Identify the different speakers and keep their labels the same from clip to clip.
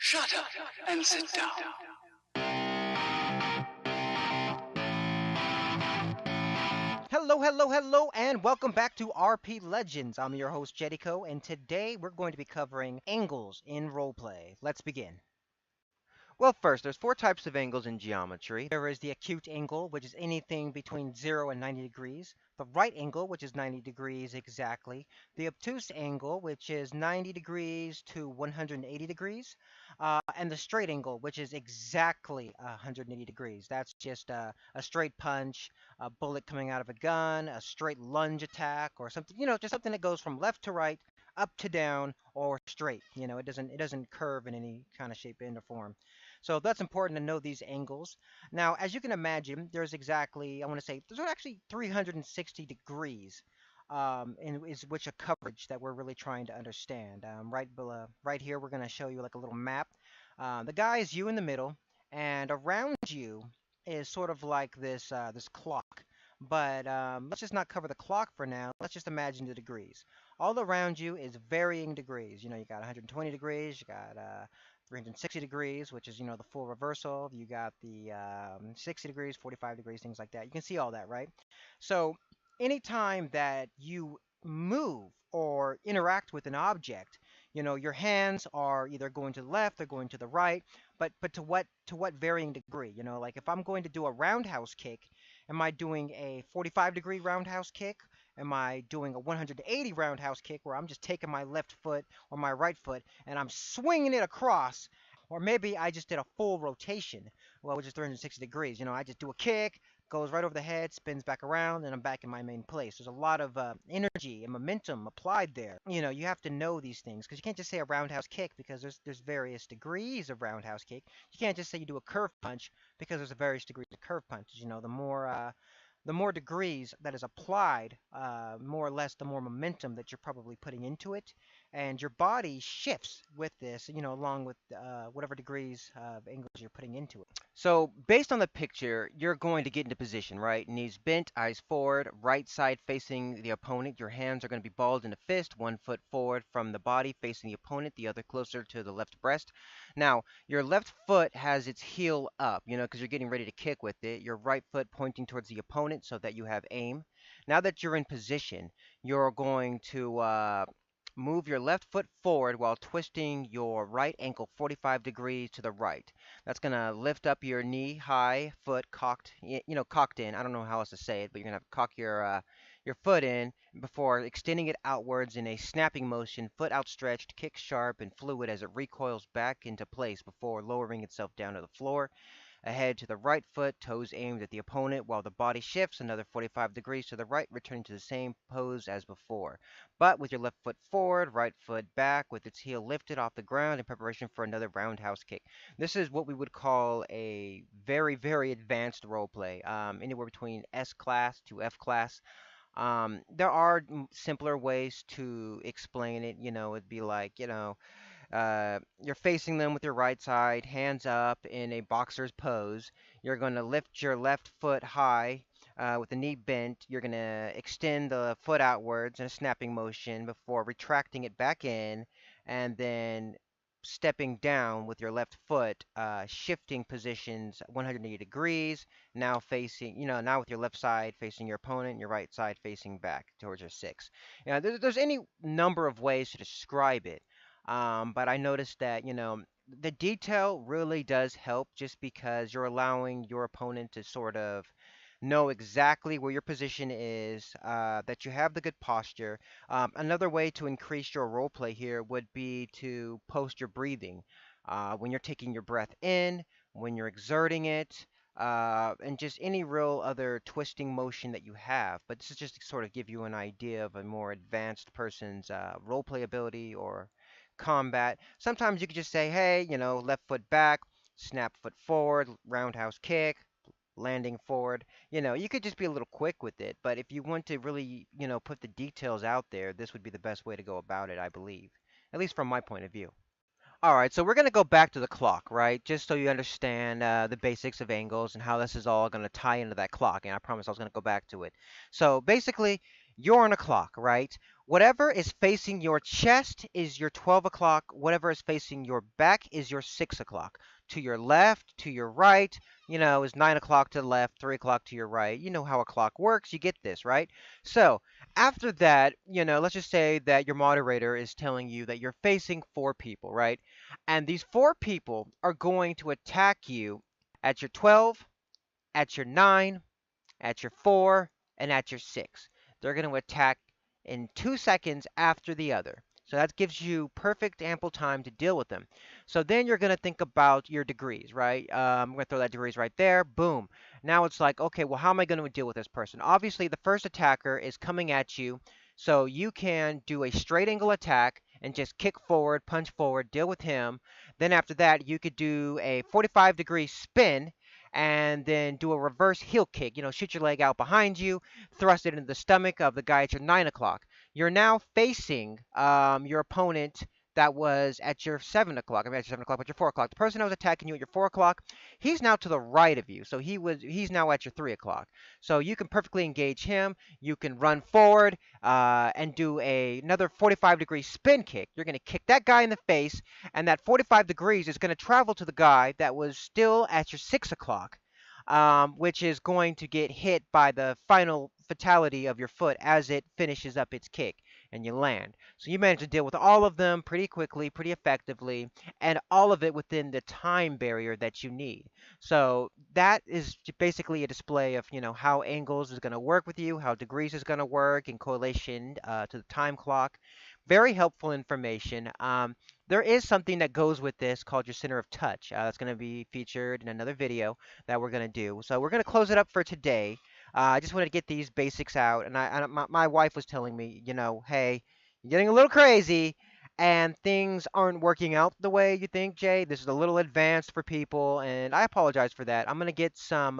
Speaker 1: Shut up and sit down.
Speaker 2: Hello, hello, hello, and welcome back to RP Legends. I'm your host, Jedico, and today we're going to be covering angles in roleplay. Let's begin. Well, first, there's four types of angles in geometry. There is the acute angle, which is anything between 0 and 90 degrees. The right angle, which is 90 degrees exactly. The obtuse angle, which is 90 degrees to 180 degrees. And the straight angle, which is exactly 180 degrees. That's just a straight punch, a bullet coming out of a gun, a straight lunge attack, or something, just something that goes from left to right, up to down, or straight. It doesn't curve in any kind of shape, bend, or form. So that's important to know these angles. Now, as you can imagine, there's exactly, I want to say, there's actually 360 degrees in is which a coverage that we're really trying to understand. Right below, right here, we're going to show you like a little map. The guy is you in the middle, and around you is sort of like this clock. But let's just not cover the clock for now. Let's just imagine the degrees. All around you is varying degrees. You got 120 degrees, you got 360 degrees, which is, the full reversal. You got the 60 degrees, 45 degrees, things like that. You can see all that, right? So anytime that you move or interact with an object, your hands are either going to the left or going to the right, but to what varying degree? Like if I'm going to do a roundhouse kick, am I doing a 45-degree roundhouse kick? Am I doing a 180 roundhouse kick where I'm just taking my left foot or my right foot and I'm swinging it across? Or maybe I just did a full rotation, well, which is 360 degrees. I just do a kick, goes right over the head, spins back around, and I'm back in my main place. There's a lot of energy and momentum applied there. You have to know these things because you can't just say a roundhouse kick because there's various degrees of roundhouse kick. You can't just say you do a curve punch because there's a various degrees of curve punches. The more degrees that is applied, more or less, the more momentum that you're probably putting into it, and your body shifts with this, along with whatever degrees of angles you're putting into it. So, based on the picture, you're going to get into position, right? Knees bent, eyes forward, right side facing the opponent. Your hands are going to be balled in a fist, one foot forward from the body facing the opponent, the other closer to the left breast. Now, your left foot has its heel up, because you're getting ready to kick with it. Your right foot pointing towards the opponent so that you have aim. Now that you're in position, you're going to move your left foot forward while twisting your right ankle 45 degrees to the right. That's going to lift up your knee high, foot cocked, cocked in. I don't know how else to say it, but you're going to have to cock your foot in before extending it outwards in a snapping motion, foot outstretched, kick sharp and fluid as it recoils back into place before lowering itself down to the floor. Ahead to the right foot, toes aimed at the opponent, while the body shifts another 45 degrees to the right, returning to the same pose as before. But with your left foot forward, right foot back, with its heel lifted off the ground in preparation for another roundhouse kick. This is what we would call a very, very advanced role play, anywhere between S class to F class. There are simpler ways to explain it. It'd be like, you're facing them with your right side, hands up in a boxer's pose. You're going to lift your left foot high with the knee bent. You're going to extend the foot outwards in a snapping motion before retracting it back in and then stepping down with your left foot, shifting positions 180 degrees, now facing, now with your left side facing your opponent, your right side facing back towards your six. There's any number of ways to describe it. But I noticed that, the detail really does help just because you're allowing your opponent to sort of know exactly where your position is, that you have the good posture. Another way to increase your role play here would be to post your breathing. When you're taking your breath in, when you're exerting it, and just any real other twisting motion that you have. But this is just to sort of give you an idea of a more advanced person's role play ability or combat. Sometimes you could just say, hey, left foot back, snap foot forward, roundhouse kick, landing forward. You could just be a little quick with it, but if you want to really, put the details out there, this would be the best way to go about it, I believe. At least from my point of view. All right, so we're going to go back to the clock, right? Just so you understand the basics of angles and how this is all going to tie into that clock. And I promise I was going to go back to it. So basically, you're on a clock, right? Whatever is facing your chest is your 12 o'clock. Whatever is facing your back is your 6 o'clock. To your left, to your right, is 9 o'clock to the left, 3 o'clock to your right. You know how a clock works. You get this, right? So after that, let's just say that your moderator is telling you that you're facing four people, right? And these four people are going to attack you at your 12, at your 9, at your 4, and at your 6. They're going to attack in 2 seconds after the other. So that gives you perfect ample time to deal with them. So then you're going to think about your degrees, right? I'm going to throw that degrees right there. Boom. Now it's like, okay, well, how am I going to deal with this person? Obviously, the first attacker is coming at you. So you can do a straight angle attack and just kick forward, punch forward, deal with him. Then after that, you could do a 45-degree spin and then do a reverse heel kick. Shoot your leg out behind you, thrust it into the stomach of the guy at your 9 o'clock. You're now facing your opponent that was at your 7 o'clock. I mean, at your 7 o'clock, but your 4 o'clock. The person that was attacking you at your 4 o'clock, he's now to the right of you. So he's now at your 3 o'clock. So you can perfectly engage him. You can run forward and do another 45-degree spin kick. You're going to kick that guy in the face, and that 45 degrees is going to travel to the guy that was still at your 6 o'clock, which is going to get hit by the final fatality of your foot as it finishes up its kick and you land. So you manage to deal with all of them pretty quickly, pretty effectively, and all of it within the time barrier that you need. So that is basically a display of, how angles is going to work with you, how degrees is going to work in correlation to the time clock. Very helpful information. There is something that goes with this called your center of touch. That's going to be featured in another video that we're going to do. So we're going to close it up for today. I just wanted to get these basics out, and my wife was telling me, hey, you're getting a little crazy, and things aren't working out the way you think, Jay. This is a little advanced for people, and I apologize for that. I'm gonna get some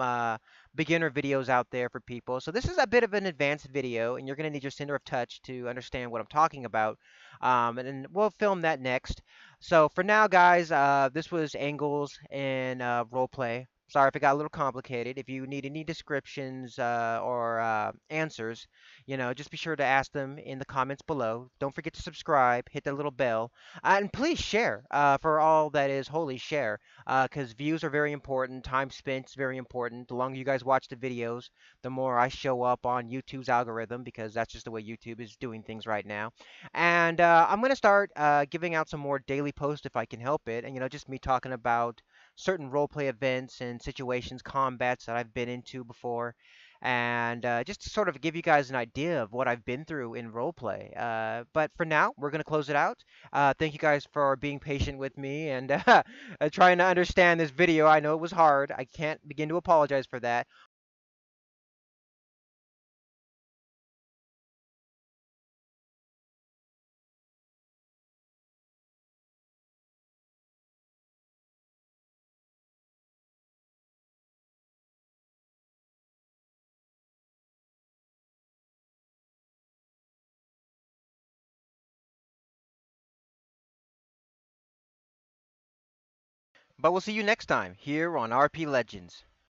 Speaker 2: beginner videos out there for people. So this is a bit of an advanced video, and you're gonna need your center of touch to understand what I'm talking about. And then we'll film that next. So for now, guys, this was Angles in roleplay. Sorry if it got a little complicated. If you need any descriptions or answers, just be sure to ask them in the comments below. Don't forget to subscribe, hit the little bell, and please share for all that is holy share, because views are very important, time spent is very important. The longer you guys watch the videos, the more I show up on YouTube's algorithm, because that's just the way YouTube is doing things right now. And I'm going to start giving out some more daily posts if I can help it, and just me talking about certain roleplay events and situations, combats that I've been into before, and just to sort of give you guys an idea of what I've been through in roleplay. But for now, we're going to close it out. Thank you guys for being patient with me and trying to understand this video. I know it was hard. I can't begin to apologize for that. But we'll see you next time here on RP Legends.